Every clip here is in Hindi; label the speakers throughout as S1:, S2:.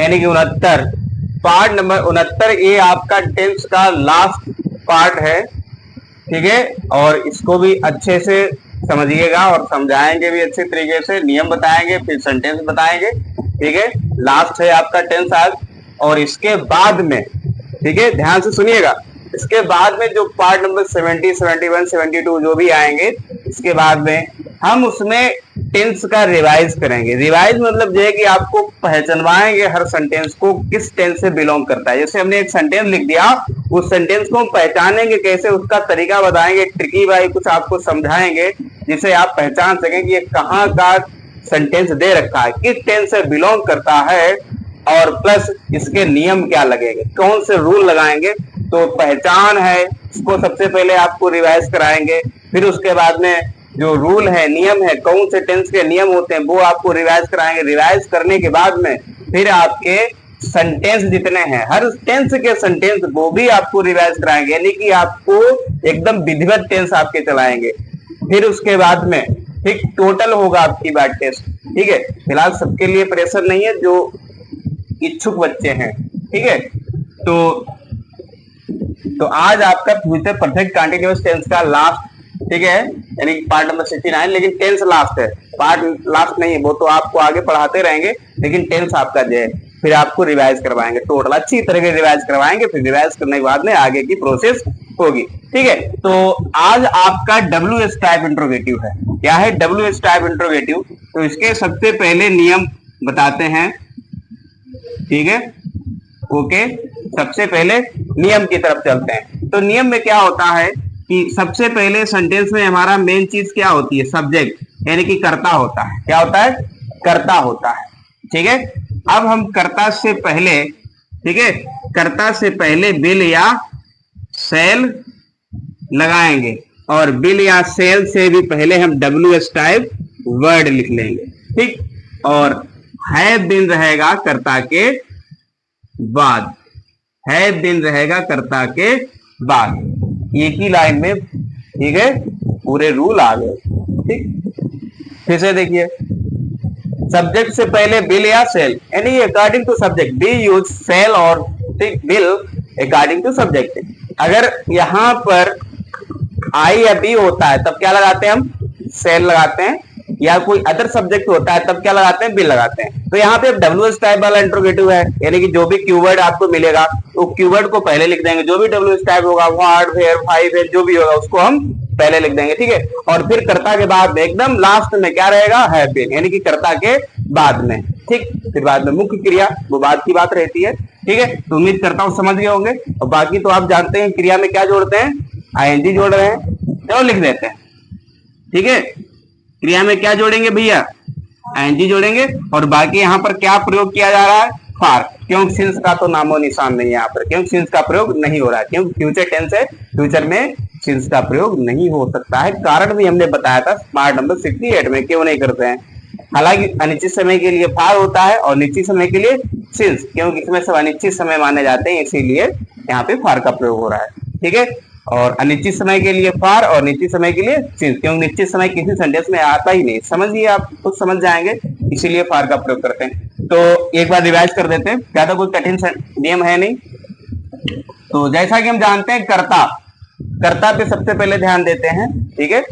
S1: यानी कि 69, पार्ट नंबर 69 ये आपका टेंस का लास्ट पार्ट है। ठीक है, और इसको भी अच्छे से समझिएगा और समझाएंगे भी अच्छे तरीके से, नियम बताएंगे, फिर सेंटेंस बताएंगे। ठीक है, लास्ट है आपका टेंस आज। और इसके बाद में, ठीक है, ध्यान से सुनिएगा, इसके बाद में जो पार्ट नंबर 70, 71, 72 जो भी आएंगे, इसके बाद में हम उसमें टेंस का रिवाइज करेंगे। रिवाइज मतलब ये है कि आपको पहचानवाएंगे हर सेंटेंस को किस टेंस से बिलोंग करता है। जैसे हमने एक सेंटेंस लिख दिया, उस सेंटेंस को हम पहचानेंगे कैसे, उसका तरीका बताएंगे, ट्रिकी बाई कुछ आपको समझाएंगे जिसे आप पहचान सकें कि ये कहाँ का सेंटेंस दे रखा है, किस टेंस से बिलोंग करता है, और प्लस इसके नियम क्या लगेंगे, कौन से रूल लगाएंगे। तो पहचान है, इसको सबसे पहले आपको रिवाइज कराएंगे। फिर उसके बाद में जो रूल है, नियम है, कौन से टेंस के नियम होते हैं वो आपको रिवाइज कराएंगे। रिवाइज करने के बाद में फिर आपके सेंटेंस जितने हैं, हर टेंस के सेंटेंस वो भी आपको रिवाइज कराएंगे, यानी कि आपको एकदम विधिवत टेंस आपके चलाएंगे। फिर उसके बाद में ठीक टोटल होगा आपकी बात टेस्ट। ठीक है, फिलहाल सबके लिए प्रेशर नहीं है जो इच्छुक बच्चे हैं। ठीक है, तो आज आपका फ्यूचर परफेक्ट कंटीन्यूअस टेंस का लास्ट, ठीक है, यानी पार्ट नंबर 69, लेकिन टेंस लास्ट है, पार्ट लास्ट नहीं है, वो तो आपको आगे पढ़ाते रहेंगे, लेकिन टेंस आपका जो है फिर आपको रिवाइज करवाएंगे, टोटल अच्छी तरह से रिवाइज करवाएंगे। फिर रिवाइज करने के बाद में आगे की प्रोसेस होगी। ठीक है, तो आज आपका WH टाइप इंट्रोगेटिव है। क्या है WH टाइप इंट्रोगेटिव? तो इसके सबसे पहले नियम बताते हैं। ठीक है, ओके, सबसे पहले नियम की तरफ चलते हैं। तो नियम में क्या होता है कि सबसे पहले सेंटेंस में हमारा मेन चीज क्या होती है? सब्जेक्ट, यानी कि कर्ता होता है। क्या होता है? कर्ता होता है। ठीक है, अब हम कर्ता से पहले, ठीक है, कर्ता से पहले बिल या सेल लगाएंगे, और बिल या सेल से भी पहले हम WH टाइप वर्ड लिख लेंगे। ठीक, और हैव बीन रहेगा कर्ता के बाद, हैव बीन रहेगा कर्ता के बाद, एक ही लाइन में। ठीक है, पूरे रूल आ गए। ठीक, फिर से देखिए, सब्जेक्ट से पहले बिल या सेल, यानी according to subject, be use shall और बिल अकॉर्डिंग टू सब्जेक्ट। अगर यहां पर आई या बी होता है तब क्या लगाते हैं हम? सेल लगाते हैं, या कोई अदर सब्जेक्ट होता है तब क्या लगाते हैं? बिल लगाते हैं। तो यहाँ पे WH टाइप वाला इंट्रोगेटिव है, यानी कि जो भी कीवर्ड आपको मिलेगा तो कीवर्ड को पहले लिख देंगे। जो भी WH टाइप होगा, व्हाट, वेयर, व्हाई, वेयर जो भी होगा उसको हम पहले लिख देंगे। ठीक है, और फिर कर्ता के बाद एकदम लास्ट में क्या रहेगा? हैव बीन, यानी कि कर्ता के बाद में। ठीक, फिर बाद में मुख्य क्रिया, वो बाद की बात रहती है। ठीक है, तो उम्मीद करता हूं समझ गए होंगे। और बाकी तो आप जानते हैं क्रिया में क्या जोड़ते हैं? ING जोड़ रहे हैं, चलो लिख देते हैं। ठीक है, क्रिया में क्या जोड़ेंगे भैया? ING जोड़ेंगे। और बाकी यहाँ पर क्या प्रयोग किया जा रहा है? फॉर, क्योंकि सिंस का तो नामो निशान नहीं है यहाँ पर, क्योंकि सिंस का प्रयोग नहीं हो रहा है, क्योंकि फ्यूचर टेंस है, फ्यूचर में सिंस का प्रयोग नहीं हो सकता है। कारण भी हमने बताया था पार्ट नंबर 68 में, क्यों नहीं करते हैं। हालांकि अनिश्चित समय के लिए फॉर होता है और निश्चित समय के लिए सिंस, क्योंकि इसमें सब अनिश्चित समय माने जाते हैं, इसीलिए यहाँ पे फॉर का प्रयोग हो रहा है। ठीक है, और अनिश्चित समय के लिए फॉर और निश्चित समय के लिए सिंस, क्योंकि निश्चित समय किसी सेंटेंस में आता ही नहीं, समझिए, आप खुद समझ जाएंगे, इसीलिए फॉर का प्रयोग करते हैं। तो एक बार रिवाइज कर देते हैं, ज्यादा कोई कठिन नियम है नहीं। तो जैसा कि हम जानते हैं कर्ता, कर्ता पे सबसे पहले ध्यान देते हैं। ठीक है,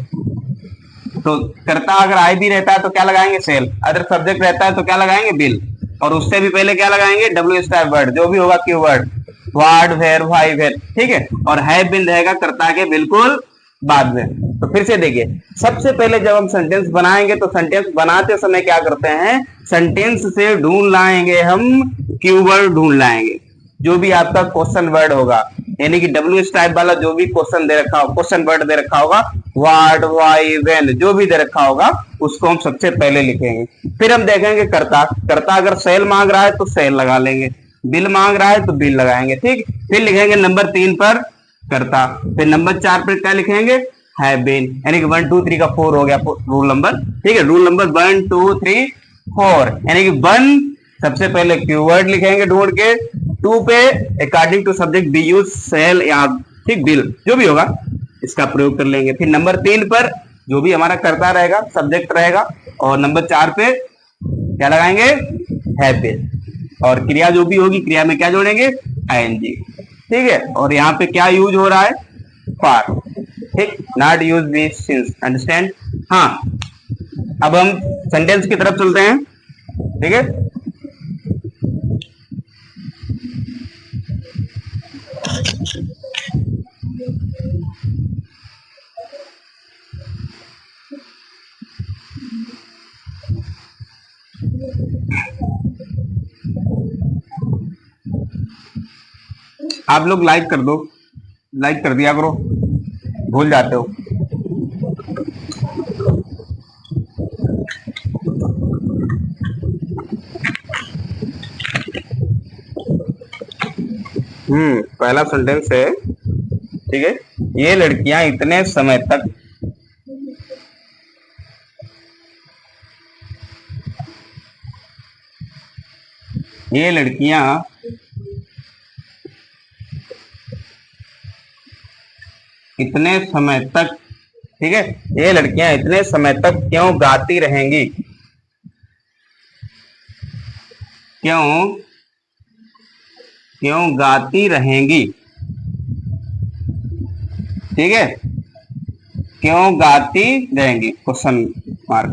S1: तो कर्ता अगर आई भी रहता है तो क्या लगाएंगे? सेल। अदर सब्जेक्ट रहता है तो क्या लगाएंगे? बिल। और उससे भी पहले क्या लगाएंगे? WH टाइप वर्ड, जो भी होगा keyword, what, where, why, where. ठीक है, और हैव बीन रहेगा कर्ता के बिल्कुल बाद में। तो फिर से देखिए, सबसे पहले जब हम सेंटेंस बनाएंगे तो सेंटेंस बनाते समय क्या करते हैं? सेंटेंस से ढूंढ लाएंगे हम, कीवर्ड ढूंढ लाएंगे, जो भी आपका क्वेश्चन वर्ड होगा, यानी कि WH टाइप वाला जो भी क्वेश्चन दे रखा होगा, क्वेश्चन वर्ड दे रखा होगा, व्हाट, व्हाई, व्हेन जो भी दे रखा होगा उसको हम सबसे पहले लिखेंगे। फिर हम देखेंगे कर्ता, कर्ता अगर सेल मांग रहा है तो सेल लगा लेंगे, बिल मांग रहा है तो बिल लगाएंगे। ठीक, फिर लिखेंगे नंबर 3 पर कर्ता, फिर नंबर 4 पर क्या लिखेंगे? हैव बीन, यानी कि 1 2 3 का 4 हो गया रूल नंबर। ठीक है, रूल नंबर 1 2 3 4, यानी कि 1 सबसे पहले कीवर्ड लिखेंगे ढूंढ के, 2 पे according to subject be use shall या ठीक बिल जो भी होगा इसका प्रयोग कर लेंगे। फिर नंबर 3 पर जो भी हमारा कर्ता रहेगा, सब्जेक्ट रहेगा, और नंबर 4 पे क्या लगाएंगे? Have been. और क्रिया जो भी होगी क्रिया में क्या जोड़ेंगे, आईएनजी। ठीक है, और यहाँ पे क्या यूज हो रहा है, फॉर। ठीक, not use be since, understand. हाँ, अब हम सेंटेंस की तरफ चलते हैं। ठीक है, आप लोग लाइक कर दो, लाइक कर दिया करो, भूल जाते हो। पहला सेंटेंस है, ठीक है, ये लड़कियां इतने समय तक ये लड़कियां इतने समय तक, ठीक है, ये लड़कियां इतने समय तक क्यों गाती रहेंगी, क्यों गाती रहेंगी। ठीक है, क्यों गाती रहेंगी, क्वेश्चन मार्क।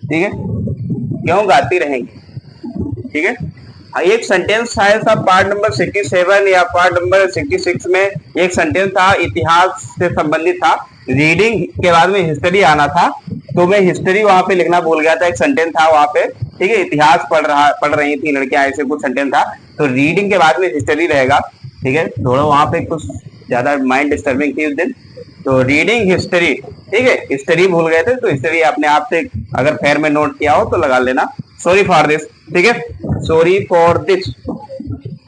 S1: ठीक है, क्यों गाती रहेंगी। ठीक है, एक सेंटेंस था ऐसा पार्ट नंबर 67 या पार्ट नंबर 66 में, एक सेंटेंस था इतिहास से संबंधित था, रीडिंग के बाद में हिस्ट्री आना था, तो मैं हिस्ट्री वहां पे लिखना भूल गया था। एक सेंटेंस था वहां पे, ठीक है, इतिहास पढ़ रही थी लड़कियां, ऐसे कुछ सेंटेंस था, तो रीडिंग के बाद में हिस्ट्री रहेगा। ठीक है, थोड़ा वहां पे कुछ ज्यादा माइंड डिस्टर्बिंग थी उस दिन, तो रीडिंग हिस्ट्री। ठीक है, हिस्ट्री भूल गए थे, तो हिस्ट्री अपने आप से अगर फेयर में नोट किया हो तो लगा लेना। Sorry for this. ठीक है, सॉरी फॉर दिस।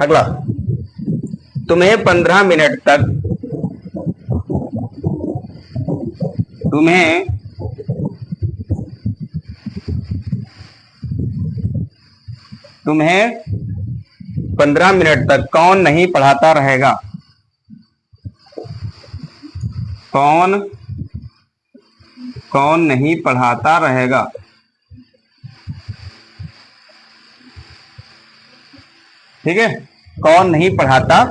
S1: अगला, तुम्हें 15 मिनट तक तुम्हें 15 मिनट तक कौन नहीं पढ़ाता रहेगा, कौन नहीं पढ़ाता रहेगा। ठीक है, कौन नहीं पढ़ाता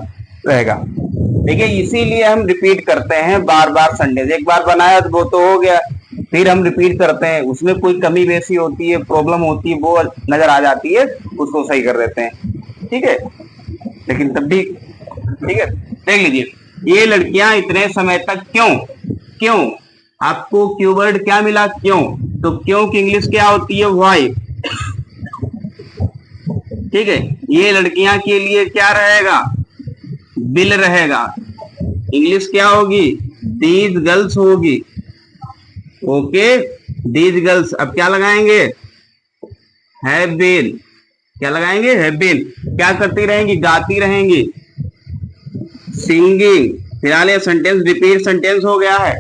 S1: रहेगा। देखिए, इसीलिए हम रिपीट करते हैं बार बार सेंटेंस। एक बार बनाया तो वो तो हो गया, फिर हम रिपीट करते हैं, उसमें कोई कमी बेसी होती है, प्रॉब्लम होती है, वो नजर आ जाती है, उसको सही कर देते हैं। ठीक है, लेकिन तब भी ठीक है, देख लीजिए, ये लड़कियां इतने समय तक क्यों आपको कीवर्ड क्या मिला, क्यों, तो क्यों की इंग्लिश क्या होती है, व्हाई। ठीक है, ये लड़कियां के लिए क्या रहेगा, बिल रहेगा, इंग्लिश क्या होगी, दीज गर्ल्स होगी। Okay, these girls. अब क्या लगाएंगे, हैव बीन। क्या लगाएंगे, हैव बीन। क्या करती रहेंगी, गाती रहेंगी, सिंगिंग। फिलहाल ये सेंटेंस रिपीट सेंटेंस हो गया है।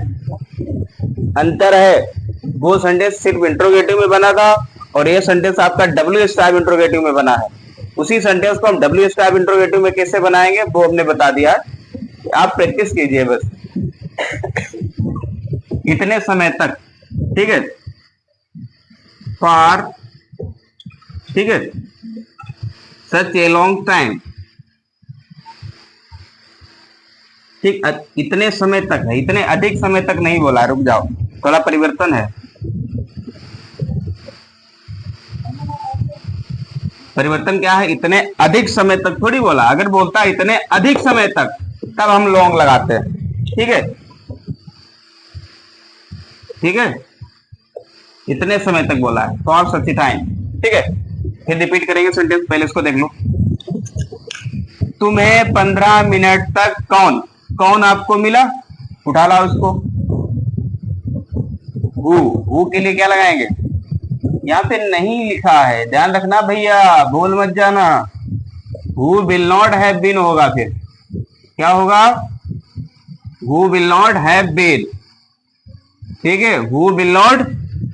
S1: अंतर है, वो सेंटेंस सिर्फ इंट्रोगेटिव में बना था और ये सेंटेंस आपका डब्ल्यू स्टाइल इंट्रोगेटिव में बना है। उसी सेंटेंस को हम डब्ल्यू स्टाइल इंट्रोगेटिव में कैसे बनाएंगे वो हमने बता दिया है, आप प्रैक्टिस कीजिए बस। इतने समय तक, ठीक है, फॉर, ठीक है, सच ए लॉन्ग टाइम। ठीक, इतने समय तक है, इतने अधिक समय तक नहीं बोला, रुक जाओ, थोड़ा परिवर्तन है। परिवर्तन क्या है, इतने अधिक समय तक थोड़ी बोला। अगर बोलता है इतने अधिक समय तक, तब हम लॉन्ग लगाते हैं। ठीक है, ठीक है, इतने समय तक बोला है, फॉर सच ए टाइम। ठीक है, फिर रिपीट करेंगे सेंटेंस, पहले इसको देख लो। तुम्हें 15 मिनट तक कौन आपको मिला, उठा लाओ इसको। हु के लिए क्या लगाएंगे, यहाँ पे नहीं लिखा है, ध्यान रखना भैया, भूल मत जाना। Who will not have been होगा, फिर क्या होगा, who will not have been. ठीक है, who will not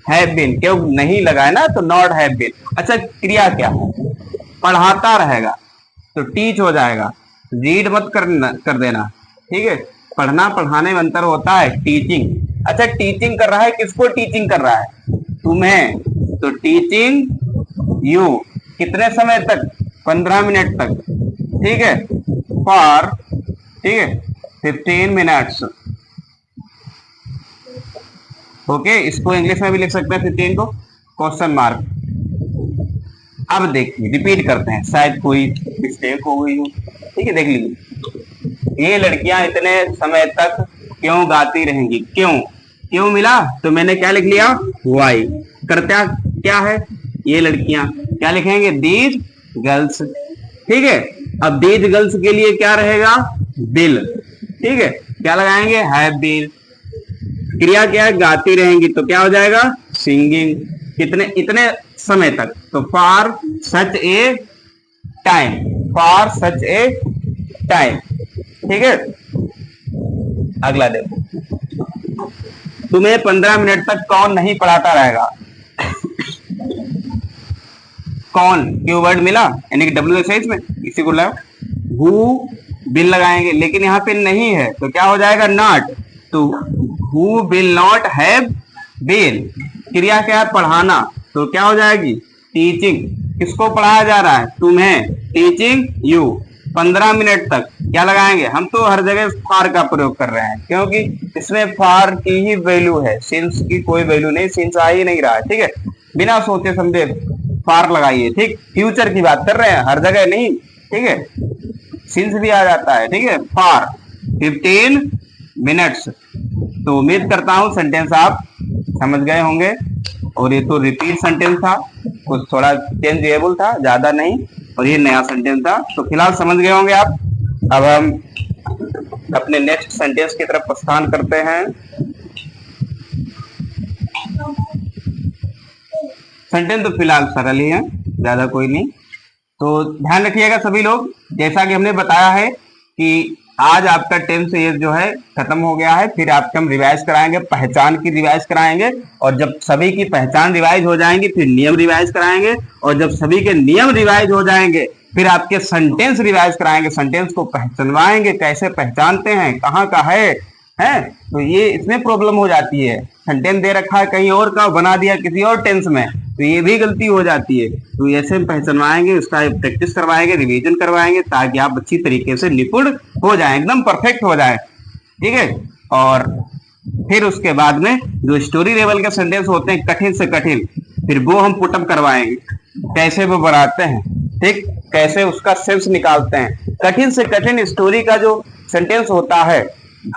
S1: have been, क्यों नहीं लगा है ना, तो नॉट हैव बीन। अच्छा, क्रिया क्या है, पढ़ाता रहेगा, तो टीच हो जाएगा, रीड मत कर देना। ठीक है, पढ़ना पढ़ाने में अंतर होता है, टीचिंग। अच्छा, टीचिंग कर रहा है, किसको टीचिंग कर रहा है, तुम्हें, तो टीचिंग यू। कितने समय तक, 15 मिनट तक, ठीक है, फॉर, ठीक है, 15 मिनट्स। ओके, इसको इंग्लिश में भी लिख सकते हैं 15 को क्वेश्चन मार्क। अब देखिए रिपीट करते हैं, शायद कोई मिस्टेक हो गई हो, ठीक है, देख लीजिए। ये लड़कियां इतने समय तक क्यों गाती रहेंगी, क्यों, क्यों मिला तो मैंने क्या लिख लिया, वाई। करता क्या है, ये लड़कियां क्या लिखेंगे, दीज गर्ल्स, ठीक है। अब दीज गर्ल्स के लिए क्या रहेगा, बिल, ठीक है, क्या लगाएंगे, हैव बीन। क्रिया क्या है, गाती रहेंगी, तो क्या हो जाएगा, सिंगिंग। कितने, इतने समय तक, तो for such A time, for such A time, ठीक है। अगला देखो, तुम्हें 15 मिनट तक कौन नहीं पढ़ाता रहेगा। कौन कीवर्ड मिला, यानी कि डब्ल्यू एस इसमें, इसी को लगाओ, हु बिल लगाएंगे, लेकिन यहाँ पे नहीं है तो क्या हो जाएगा, नॉट। तो who will not have been. क्रिया क्या है, पढ़ाना, तो क्या हो जाएगी, टीचिंग। किसको पढ़ाया जा रहा है, तुम्हें, टीचिंग यू। 15 मिनट तक क्या लगाएंगे, हम तो हर जगह फॉर का प्रयोग कर रहे हैं क्योंकि इसमें फॉर की ही वैल्यू है, सिंस की कोई वैल्यू नहीं, सिंस आ ही नहीं रहा है, ठीक है। बिना सोचे समझे फॉर लगाइए, ठीक। फ्यूचर की बात कर रहे हैं, हर जगह नहीं, ठीक है। सिंस भी आ जाता है, ठीक है। For 15 minutes. तो उम्मीद करता हूं सेंटेंस आप समझ गए होंगे, और ये तो रिपीट सेंटेंस था, कुछ थोड़ा चेंजेबल था, ज्यादा नहीं, और ये नया सेंटेंस था, तो फिलहाल समझ गए होंगे आप। अब हम अपने नेक्स्ट सेंटेंस की तरफ प्रस्थान करते हैं। सेंटेंस तो फिलहाल सरल ही है, ज्यादा कोई नहीं, तो ध्यान रखिएगा सभी लोग। जैसा कि हमने बताया है कि आज आपका 10th ईयर जो है खत्म हो गया है, फिर आपके हम रिवाइज कराएंगे, पहचान की रिवाइज कराएंगे, और जब सभी की पहचान रिवाइज हो जाएंगी फिर नियम रिवाइज कराएंगे, और जब सभी के नियम रिवाइज हो जाएंगे फिर आपके सेंटेंस रिवाइज कराएंगे, सेंटेंस को पहचानवाएंगे, कैसे पहचानते हैं, कहाँ का है। तो ये इसमें प्रॉब्लम हो जाती है, सेंटेंस दे रखा है कहीं और का, बना दिया किसी और टेंस में, तो ये भी गलती हो जाती है। तो ऐसे हम पहचानवाएंगे, उसका प्रैक्टिस करवाएंगे, रिवीजन करवाएंगे, ताकि आप अच्छी तरीके से निपुण हो जाएं, एकदम परफेक्ट हो जाएं, ठीक है। और फिर उसके बाद में जो स्टोरी लेवल के सेंटेंस होते हैं कठिन से कठिन, फिर वो हम पुटअप करवाएंगे, कैसे वो बनाते हैं, ठीक, कैसे उसका सेंस निकालते हैं। कठिन से कठिन स्टोरी का जो सेंटेंस होता है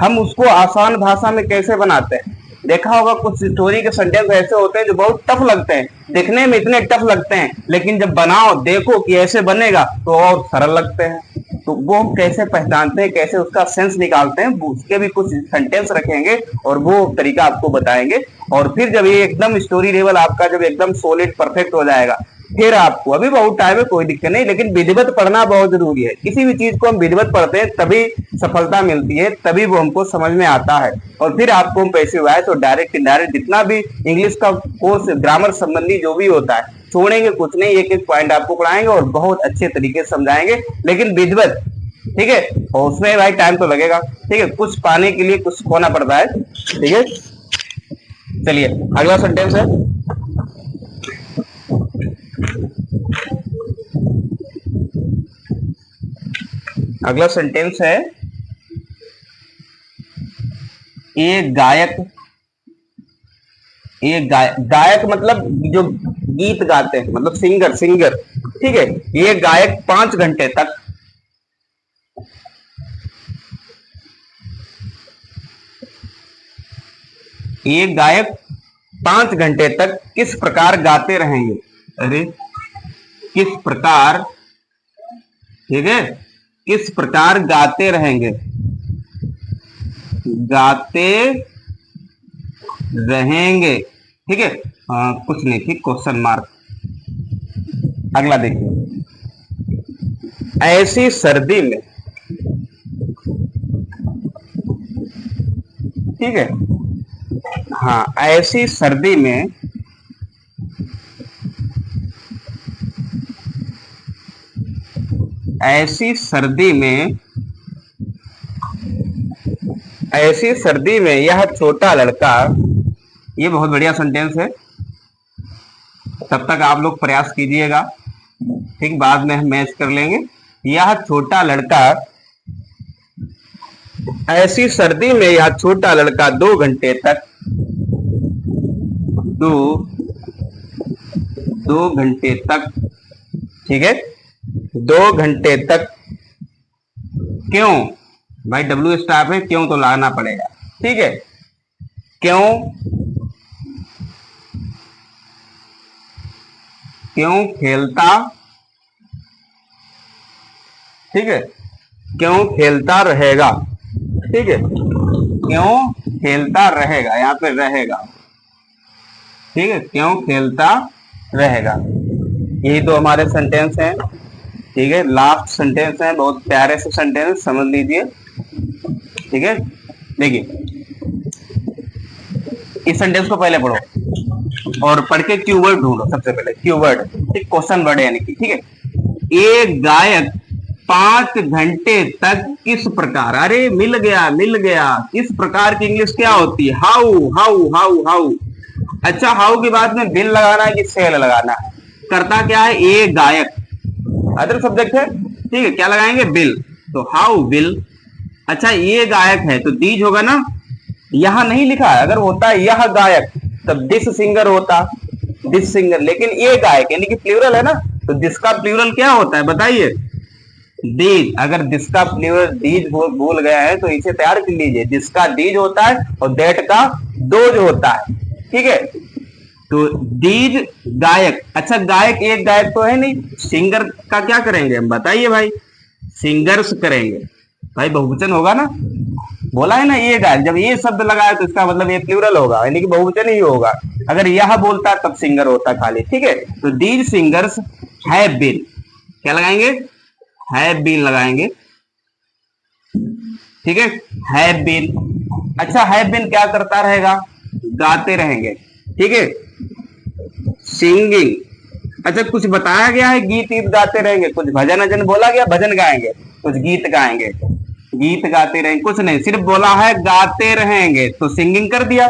S1: हम उसको आसान भाषा में कैसे बनाते हैं। देखा होगा कुछ स्टोरी के सेंटेंस ऐसे होते हैं जो बहुत टफ लगते हैं, दिखने में इतने टफ लगते हैं, लेकिन जब बनाओ देखो कि ऐसे बनेगा तो और सरल लगते हैं। तो वो हम कैसे पहचानते हैं, कैसे उसका सेंस निकालते हैं, उसके भी कुछ सेंटेंस रखेंगे और वो तरीका आपको बताएंगे। और फिर जब ये एकदम स्टोरी लेवल आपका जब एकदम सॉलिड परफेक्ट हो जाएगा, फिर आपको, अभी बहुत टाइम है कोई दिक्कत नहीं, लेकिन विधिवत पढ़ना बहुत जरूरी है। किसी भी चीज को हम विधिवत पढ़ते हैं तभी सफलता मिलती है, तभी वो हमको समझ में आता है, और फिर आपको हम पैसे हुआ है तो डायरेक्ट इनडायरेक्ट जितना भी इंग्लिश का कोर्स, ग्रामर संबंधी जो भी होता है, छोड़ेंगे कुछ नहीं, एक एक पॉइंट आपको पढ़ाएंगे और बहुत अच्छे तरीके से समझाएंगे, लेकिन विधिवत, ठीक है। और उसमें भाई टाइम तो लगेगा, ठीक है, कुछ पाने के लिए कुछ खोना पड़ता है, ठीक है। चलिए अगला सेंटेंस है, अगला सेंटेंस है, एक गायक, गायक मतलब जो गीत गाते हैं, मतलब सिंगर, सिंगर, ठीक है। ये गायक 5 घंटे तक, ये गायक 5 घंटे तक किस प्रकार गाते रहेंगे। अरे किस प्रकार, ठीक है, किस प्रकार गाते रहेंगे, गाते रहेंगे, ठीक है। कुछ नहीं, ठीक, क्वेश्चन मार्क। अगला देखिए, ऐसी सर्दी में, ठीक है, हाँ, ऐसी सर्दी में, ऐसी सर्दी में, ऐसी सर्दी में यह छोटा लड़का, ये बहुत बढ़िया सेंटेंस है, तब तक आप लोग प्रयास कीजिएगा। ठीक, बाद में हम मैच कर लेंगे। यह छोटा लड़का, ऐसी सर्दी में यह छोटा लड़का 2 घंटे तक 2 घंटे तक, ठीक है, 2 घंटे तक, क्यों भाई, डब्ल्यू स्टाफ है, क्यों तो लाना पड़ेगा, ठीक है, क्यों खेलता, ठीक है, क्यों खेलता रहेगा, ठीक है, क्यों खेलता रहेगा, यहाँ पे रहेगा, ठीक है, क्यों खेलता रहेगा। यही तो हमारे सेंटेंस हैं, ठीक है, लास्ट सेंटेंस है, बहुत प्यारे से सेंटेंस, समझ लीजिए, ठीक है। देखिए इस सेंटेंस को पहले पढ़ो और पढ़ के कीवर्ड ढूंढो। सबसे पहले कीवर्ड, ठीक, क्वेश्चन वर्ड यानी कि, ठीक है। एक गायक 5 घंटे तक किस प्रकार, अरे मिल गया, किस प्रकार की इंग्लिश क्या होती है, हाउ हाउ हाउ हाउ। अच्छा, हाउ के बाद में बिल लगाना है कि सेल लगाना है, करता क्या है, ए गायक, अदर सब्जेक्ट है, ठीक है, क्या लगाएंगे, बिल, तो हाउ बिल। अच्छा, ये गायक है तो दीज होगा ना, यहां नहीं लिखा है, अगर होता है यह गायक तब दिस सिंगर होता, दिस सिंगर, लेकिन ये गायक यानी कि प्लूरल है ना, तो दिस का प्लूरल क्या होता है बताइए, दीज। अगर दिस का प्लूरल दीज भूल गया है तो इसे तैयार कर लीजिए, दिस का दीज होता है और दैट का दोज होता है, ठीक है, तो दीज गायक। अच्छा, गायक एक गायक तो है नहीं, सिंगर का क्या करेंगे हम बताइए भाई, सिंगर्स करेंगे भाई, बहुवचन होगा ना, बोला है ना, ये गायक, जब ये शब्द लगाया तो इसका मतलब ये प्लूरल होगा, यानी कि बहुवचन ही होगा। अगर यह बोलता तब सिंगर होता खाली, ठीक है, तो दीज सिंगर्स हैव बीन, क्या लगाएंगे, हैव बीन लगाएंगे, ठीक है, हैव बीन। अच्छा, हैव बीन क्या करता रहेगा, गाते रहेंगे, ठीक है, सिंगिंग। अच्छा, कुछ बताया गया है, गीत ईत गाते रहेंगे, कुछ भजन अजन बोला गया, भजन गाएंगे, कुछ गीत गाएंगे, गीत गाते रहेंगे, कुछ नहीं, सिर्फ बोला है गाते रहेंगे, तो सिंगिंग कर दिया,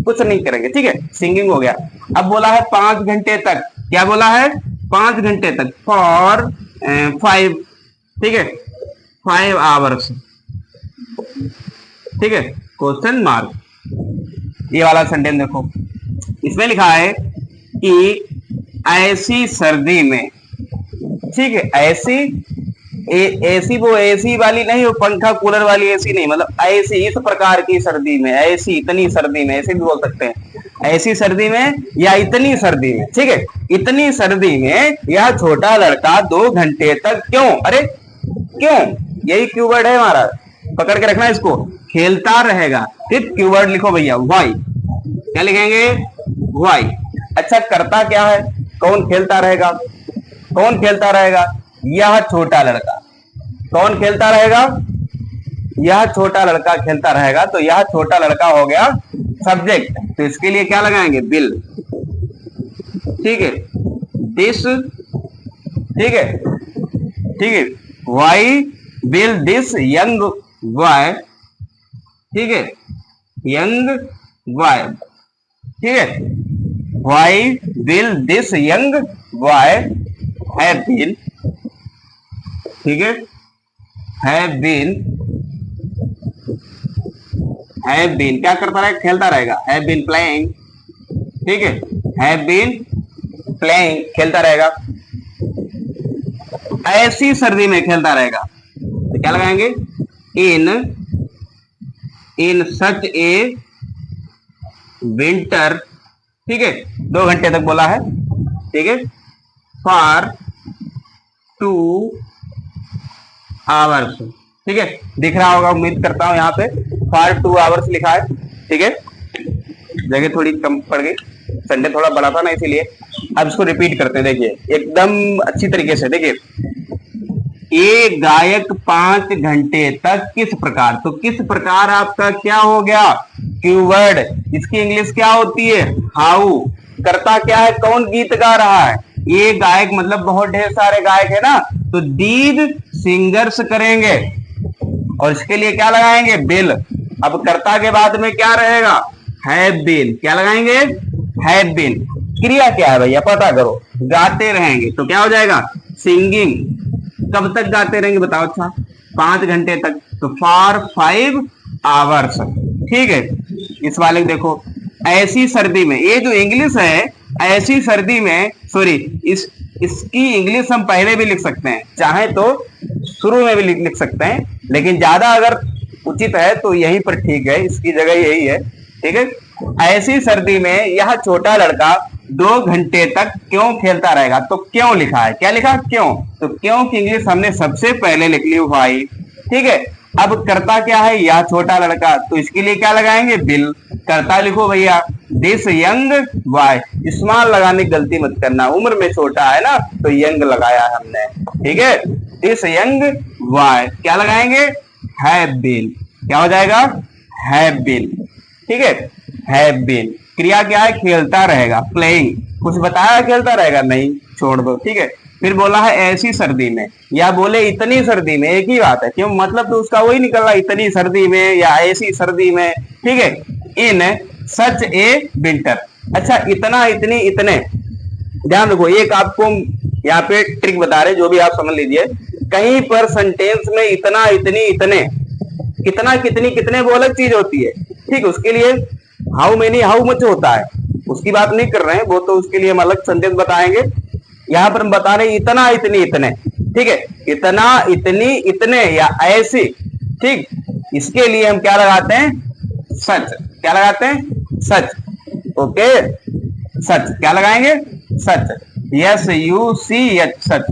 S1: कुछ नहीं करेंगे, ठीक है, सिंगिंग हो गया। अब बोला है 5 घंटे तक, क्या बोला है, 5 घंटे तक, फॉर 5, ठीक है, 5 आवर्स, ठीक है, क्वेश्चन मार्क। ये वाला सेंटेंस देखो, इसमें लिखा है कि ऐसी सर्दी में, ठीक है, ऐसी वो एसी वाली नहीं, वो पंखा कूलर वाली एसी नहीं, मतलब ऐसी, इस प्रकार की सर्दी में, ऐसी, इतनी सर्दी में, ऐसे भी बोल सकते हैं, ऐसी सर्दी में या इतनी सर्दी में, ठीक है, इतनी सर्दी में यह छोटा लड़का 2 घंटे तक, क्यों, अरे क्यों, यही कीवर्ड है हमारा, पकड़ के रखना इसको, खेलता रहेगा, ठीक, कीवर्ड लिखो भैया, व्हाई, क्या लिखेंगे, व्हाई। अच्छा, करता क्या है, कौन खेलता रहेगा, कौन खेलता रहेगा, यह छोटा लड़का, कौन खेलता रहेगा, यह छोटा लड़का खेलता रहेगा, तो यह छोटा लड़का हो गया सब्जेक्ट, तो इसके लिए क्या लगाएंगे, बिल, ठीक है, दिस, ठीक है, ठीक है, why will this young boy, ठीक है, यंग बॉय, ठीक है, why will this young boy have been, ठीक है, हैव बीन क्या करता रहेगा, खेलता रहेगा, हैव बीन प्लेइंग, ठीक है, हैव बीन प्लेइंग, खेलता रहेगा, ऐसी सर्दी में खेलता रहेगा, तो क्या लगाएंगे, इन सच ए विंटर, ठीक है, 2 घंटे तक बोला है, ठीक है, फॉर 2 आवर्स, ठीक है, दिख रहा होगा उम्मीद करता हूं, यहाँ पे फॉर 2 आवर्स लिखा है, ठीक है, जगह थोड़ी कम पड़ गई, संडे थोड़ा बड़ा था ना इसीलिए। अब इसको रिपीट करते हैं, देखिए एकदम अच्छी तरीके से, देखिए, एक गायक 5 घंटे तक किस प्रकार, तो किस प्रकार आपका क्या हो गया, कीवर्ड, इसकी इंग्लिश क्या होती है, हाउ, करता क्या है, कौन गीत गा रहा है, ये गायक, मतलब बहुत ढेर सारे गायक है ना, तो दीज सिंगर्स करेंगे, और इसके लिए क्या लगाएंगे, बिल। अब कर्ता के बाद में क्या रहेगा, हैव बीन, क्या लगाएंगे, हैव बीन। क्रिया क्या है भैया पता करो, गाते रहेंगे, तो क्या हो जाएगा, सिंगिंग, कब तक गाते रहेंगे बताओ? अच्छा 5 घंटे तक, तो फॉर 5 आवर्स। ठीक है, इस वाले को देखो, ऐसी सर्दी में, ये जो इंग्लिश है ऐसी सर्दी में, सॉरी इसकी इंग्लिश हम पहले भी लिख सकते हैं, चाहे तो शुरू में भी लिख सकते हैं, लेकिन ज्यादा अगर उचित है तो यहीं पर ठीक है, इसकी जगह यही है। ठीक है, ऐसी सर्दी में यह छोटा लड़का 2 घंटे तक क्यों खेलता रहेगा? तो क्यों लिखा है, क्या लिखा क्यों, तो क्यों की इंग्लिश हमने सबसे पहले लिख ली भाई। ठीक है, अब करता क्या है यह छोटा लड़का, तो इसके लिए क्या लगाएंगे? बिल। करता लिखो भैया दिस यंग बॉय, स्मॉल लगाने की गलती मत करना, उम्र में छोटा है ना तो यंग लगाया है हमने। ठीक है, दिस यंग बॉय क्या लगाएंगे? Have been. क्या हो जाएगा? Have been. ठीक है, हैव बीन क्रिया क्या है? खेलता रहेगा, प्लेइंग। कुछ बताया खेलता रहेगा? नहीं, छोड़ दो। ठीक है, फिर बोला है ऐसी सर्दी में, या बोले इतनी सर्दी में, एक ही बात है, क्यों मतलब तो उसका वही निकल रहा, इतनी सर्दी में या ऐसी सर्दी में। ठीक है, इन सच ए विंटर। अच्छा, इतना, इतनी, इतने, ध्यान रखो, एक आपको यहाँ पे ट्रिक बता रहे, जो भी आप समझ लीजिए। कहीं पर सेंटेंस में इतना, इतनी, इतने, कितना, कितनी, कितने वो अलग चीज होती है। ठीक, उसके लिए हाउ मेनी, हाउ मच होता है, उसकी बात नहीं कर रहे हैं, वो तो उसके लिए हम अलग सेंटेंस बताएंगे। यहाँ पर हम बता रहे इतना, इतनी, इतने। ठीक है, इतना, इतनी, इतने या ऐसी। ठीक, इसके लिए हम क्या लगाते हैं? सच। क्या लगाते हैं? सच। ओके, सच क्या लगाएंगे? सच। यस यू सी एच, सच।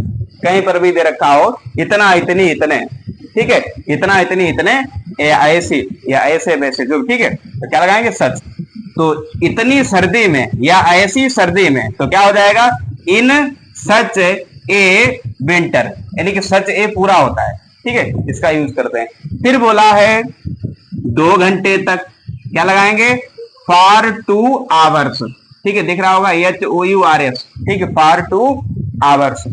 S1: कहीं पर भी दे रखा हो इतना, इतनी, इतने। ठीक है, इतना, इतनी, इतने या ऐसी या ऐसे वैसे जो। ठीक है, तो क्या लगाएंगे? सच। तो इतनी सर्दी में या ऐसी सर्दी में, तो क्या हो जाएगा? इन सच ए विंटर, यानी कि सच ए पूरा होता है। ठीक है, इसका यूज करते हैं। फिर बोला है 2 घंटे तक, क्या लगाएंगे? For 2 hours. ठीक है, दिख रहा होगा HOURS। ठीक है, फॉर 2 आवर्स।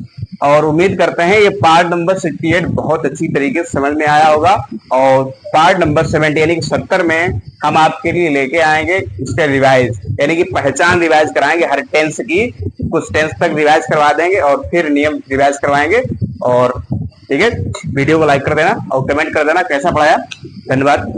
S1: और उम्मीद करते हैं ये पार्ट नंबर 68 बहुत अच्छी तरीके से समझ में आया होगा, और पार्ट नंबर 70 यानी कि 70 में हम आपके लिए लेके आएंगे इसके रिवाइज, यानी कि पहचान रिवाइज कराएंगे हर टेंस की, कुछ टेंस तक रिवाइज करवा देंगे और फिर नियम रिवाइज करवाएंगे। और ठीक है, वीडियो को लाइक कर देना और कमेंट कर देना कैसा पढ़ाया। धन्यवाद।